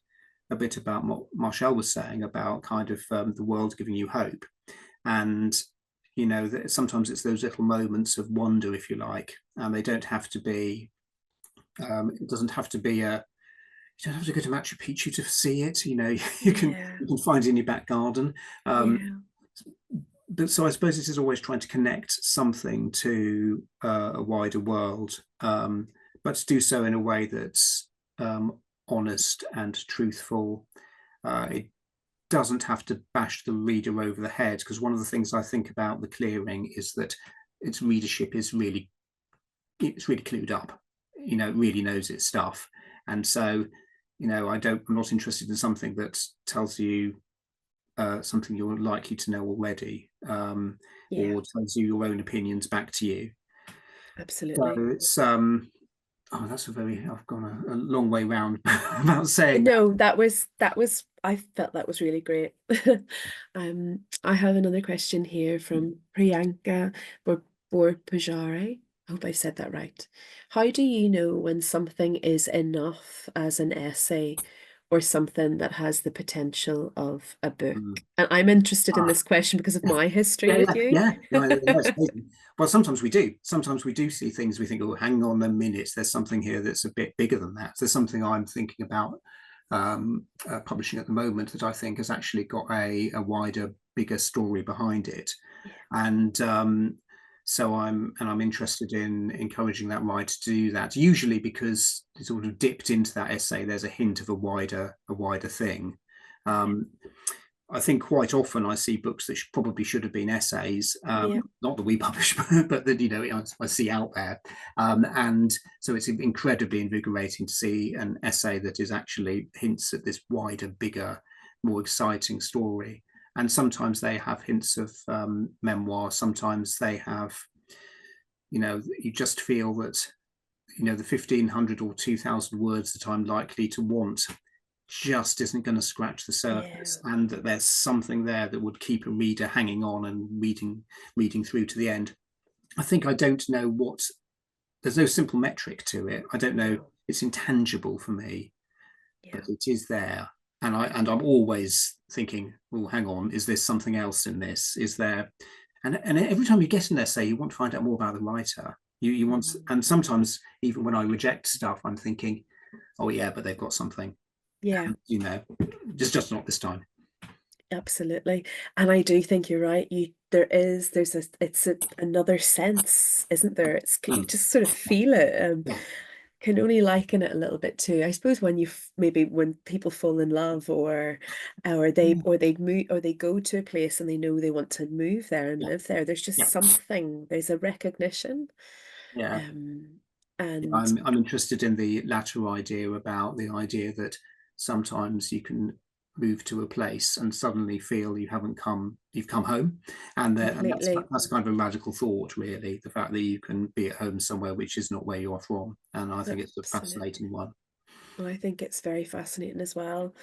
D: a bit about what Marchelle was saying about kind of the world giving you hope. And, you know, that sometimes it's those little moments of wonder, if you like, and they don't have to be, it doesn't have to be you don't have to go to Machu Picchu to see it. You know, you can find it in your back garden. But so I suppose it is always trying to connect something to a wider world, but to do so in a way that's honest and truthful. It doesn't have to bash the reader over the head, because one of the things I think about The Clearing is that its readership is really clued up. You know, it really knows its stuff, and so, you know, I'm not interested in something that tells you something you're likely to know already, or tells you your own opinions back to you.
B: Absolutely.
D: So it's I've gone a long way round about saying
B: no that was I felt that was really great. I have another question here from Priyanka Borpujare. I hope I said that right. How do you know when something is enough as an essay, or something that has the potential of a book? And I'm interested in this question because of my history with you.
D: Well, sometimes we do see things, we think, oh, hang on a minute, there's something here that's a bit bigger than that. There's something I'm thinking about publishing at the moment that I think has actually got a wider, bigger story behind it. And so I'm interested in encouraging that writer to do that, usually because it's sort of dipped into that essay, there's a hint of a wider thing. I think quite often I see books that probably should have been essays, not that we publish, but that, you know, I see out there. And so it's incredibly invigorating to see an essay that is actually hints at this wider, bigger, more exciting story. And sometimes they have hints of memoir. Sometimes they have, you know, you just feel that, you know, the 1,500 or 2,000 words that I'm likely to want just isn't going to scratch the surface, and that there's something there that would keep a reader hanging on and reading through to the end. I think I don't know there's no simple metric to it. I don't know. It's intangible for me, but it is there. And I'm always thinking, well, hang on, is there something else in this? Is there? And every time you get an essay, you want to find out more about the writer. You want, and sometimes even when I reject stuff, I'm thinking, oh yeah, but they've got something. You know, just not this time.
B: Absolutely. And I do think you're right. It's another sense, isn't there? You just sort of feel it. Can only liken it a little bit to, I suppose, when when people fall in love, or they move, or they go to a place and they know they want to move there and live there. There's just something. There's a recognition. And
D: I'm interested in the latter idea, about the idea that sometimes you can move to a place and suddenly feel you've come home, and that's kind of a radical thought, really, the fact that you can be at home somewhere which is not where you are from. And I think it's a fascinating one.
B: Well, I think it's very fascinating as well.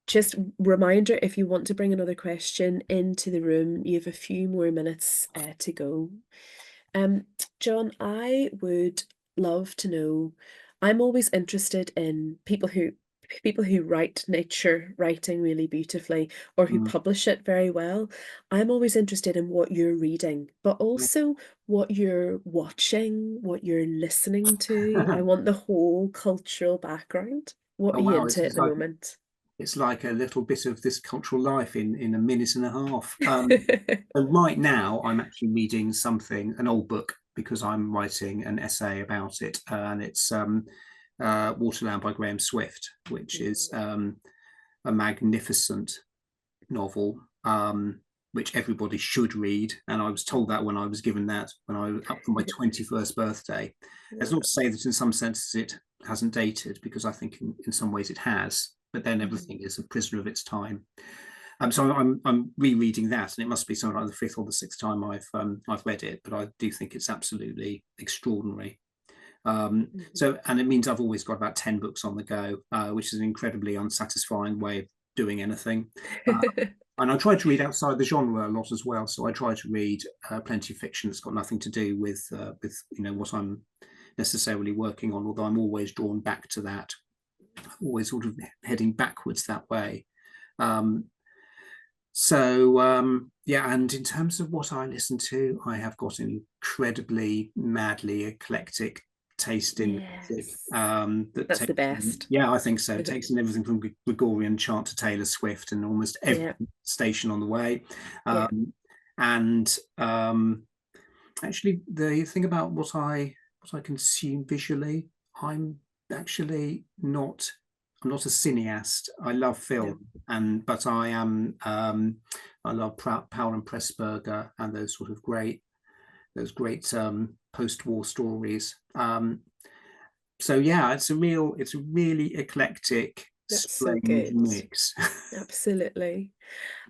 B: Just reminder, if you want to bring another question into the room, you have a few more minutes to go. Jon, I would love to know, I'm always interested in people who people who write nature writing really beautifully or who publish it very well. I'm always interested in what you're reading, but also what you're watching, what you're listening to. I want the whole cultural background. What
D: Oh,
B: are you
D: wow,
B: into at the moment?
D: it's like a little bit of this cultural life in a minute and a half. So right now, I'm actually reading an old book, because I'm writing an essay about it, and it's Waterland by Graham Swift, which is a magnificent novel, which everybody should read. And I was told that when I was given that when I was up for my 21st birthday. That's not to say that in some senses it hasn't dated, because I think in some ways it has, but then everything is a prisoner of its time. So I'm rereading that, and it must be something like the fifth or the sixth time I've read it, but I do think it's absolutely extraordinary. So, and it means I've always got about 10 books on the go, which is an incredibly unsatisfying way of doing anything. And I try to read outside the genre a lot as well. So I try to read plenty of fiction that's got nothing to do with what I'm necessarily working on, although I'm always drawn back to that, always sort of heading backwards that way. Yeah, and in terms of what I listen to, I have got an incredibly madly eclectic taste in music.
B: That's the best.
D: Yeah, I think so. It takes in everything from Gregorian chant to Taylor Swift and almost every station on the way. Actually, the thing about what I consume visually, I'm actually not. I'm not a cineast. I love film, but I am. I love Powell and Pressburger and those sort of great post-war stories. So yeah, it's a really eclectic, strange mix.
B: Absolutely.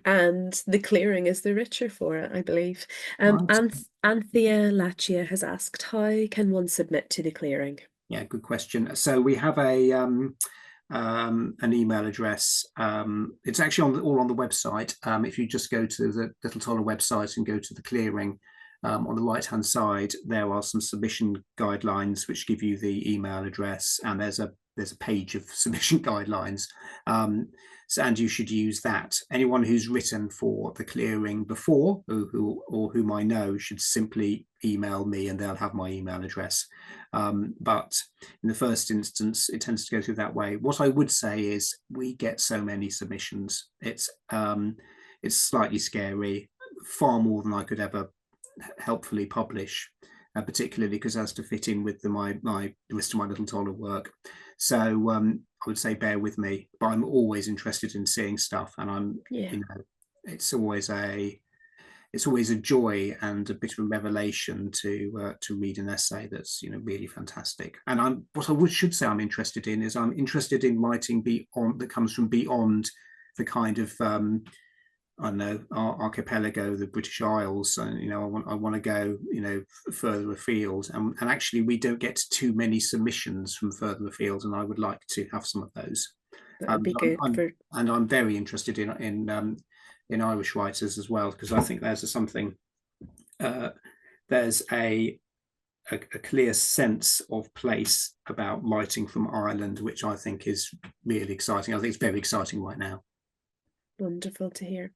B: And the clearing is the richer for it, I believe. Anthea Lachia has asked, how can one submit to the clearing?
D: Yeah, good question. So we have an email address. It's actually all on the website. If you just go to the Little Toller website and go to the clearing, on the right hand side there are some submission guidelines which give you the email address, and there's a page of submission guidelines, and you should use that. Anyone who's written for the clearing before, or whom I know, should simply email me and they'll have my email address. But in the first instance, it tends to go through that way. What I would say is we get so many submissions. It's slightly scary, far more than I could ever helpfully publish, particularly because it has to fit in with the rest of my Little Toller work. So I would say bear with me, but I'm always interested in seeing stuff, and it's always a joy and a bit of a revelation to read an essay that's really fantastic. And what I should say I'm interested in is I'm interested in writing that comes from beyond the kind of I don't know, our archipelago, the British Isles, and I want to go further afield, and actually we don't get too many submissions from further afield, and I would like to have some of those.
B: That'd be good.
D: And I'm very interested in Irish writers as well, because I think there's a clear sense of place about writing from Ireland, which I think is really exciting. I think it's very exciting right now.
B: Wonderful to hear.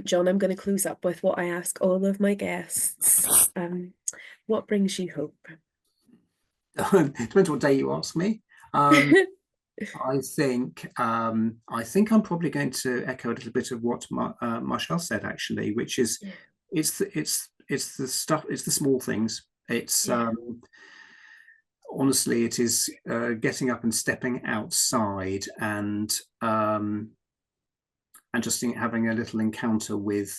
B: Jon, I'm going to close up with what I ask all of my guests. What brings you hope?
D: Depends what day you ask me. I think I'm probably going to echo a little bit of what Marchelle said, actually, which is it's the stuff, it's the small things. It's honestly, it is getting up and stepping outside and just having a little encounter with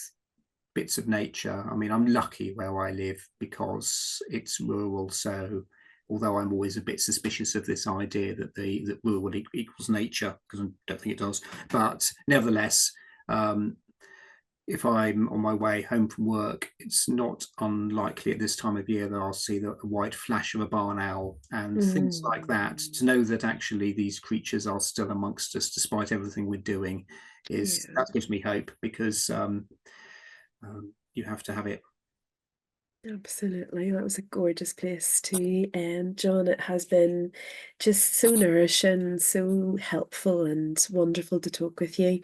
D: bits of nature. I mean, I'm lucky where I live because it's rural. So although I'm always a bit suspicious of this idea that rural equals nature, because I don't think it does, but nevertheless, if I'm on my way home from work, it's not unlikely at this time of year that I'll see the white flash of a barn owl and things like that. To know that actually these creatures are still amongst us despite everything we're doing that gives me hope, because you have to have it.
B: Absolutely. That was a gorgeous place to end. Jon, it has been just so nourishing, so helpful and wonderful to talk with you.